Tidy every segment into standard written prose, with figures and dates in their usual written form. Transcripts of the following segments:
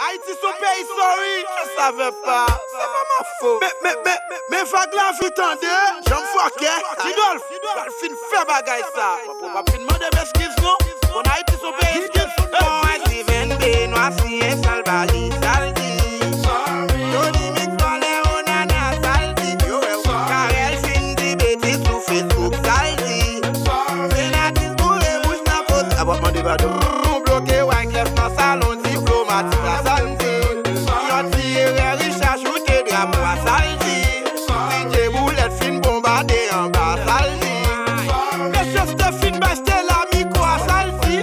Haïti son pays, sorry. Je savais pas, c'est pas ma faute. Mais vague la vie tendue, j'en fucké. Tidolf, fin fait bagaille ça. Pas fin demander m'excuse non. On Haïti son pays, excuse. Bon, Steven Benoît, si un sale bali, saldi. Tony Mix, Valé, Onana, saldi. Karel, fin di bêtise sur Facebook, saldi. Sénatis, pour les bouches, n'a pas. D'abord, mon débat de Bloqué, Wyclef, dans salon diplomatique, la saldi. Yon tiré, Richard, shooté, drapeau, à saldi. DJ Boulette, fin bombardé en bas, saldi. les chefs de fin basté la micro à saldi.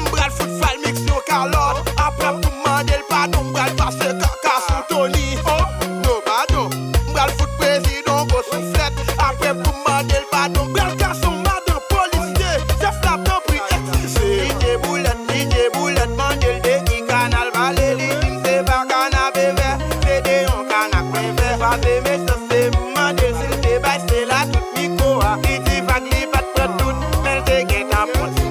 M'bral foot fal mix yo Carlotte. Après pour demander le pardon, m'bral passer caca sous Tony. Oh, no pardon. M'bral foot président go soufflette. Après pour demander le pardon, m'bral garçon madame policier. Chef la temps pris excusé. DJ Boulette, mandel de qui canal balé. Li din se pas canapé vert. C'est des on canac vert. Pas de mes ça c'est mandel s'il te baisse c'est là tout micro. Li di vague li bat près tout. Mais te gen ta ponti.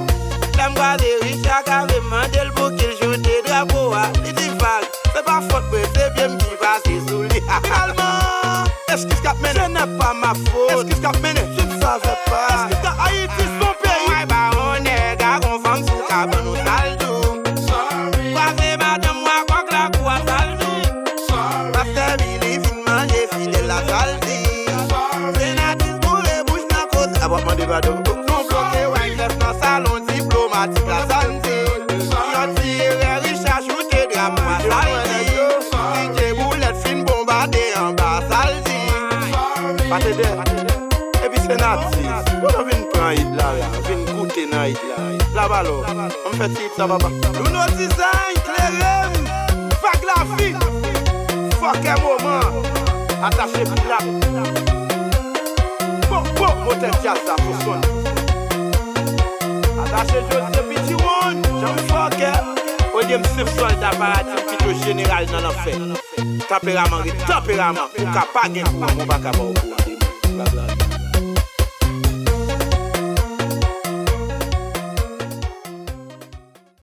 L'aime garder Richard avait mandé le beau qu'il joue des drapeaux. Il dit vague, c'est pas faute, mais c'est bien qui passe sous lui. Calmement, excuse cap mené, ce n'est pas ma faute. Excuse cap mené, je ne savais pas. Excuse cap Haïti son pays. Ouais, bah on est gars, on femme sous cabane au saldo. Croisez madame, moi, quoi que la cour à saldo. Parce que Billy fin manger fidèle à saldi. Sénatis pour les bouches n'a cause. D'abord, mon débat de Non bloqué, Wyclef dans salon diplomatique, la saldi. Yon tiré, Richard, shooté, drapeau à saldi. DJ Boulette, fin bombardé en bas, saldi. pas t'aider. Et puis c'est nazi. On vient prendre it là, vient goûter dans it là. Là-bas, là, on fait it, ça va pas. Nous nos design, clairem, vague la vie. Fuck un moment. Attaché pour la. Bon, moteur jazz, ça pour son. Attaché, je te petit one. J'en fuck, au lieu de me soldat paratif, plutôt général dans l'enfer. Tempérament, pour qu'à pas gagner pour mon bac à bord.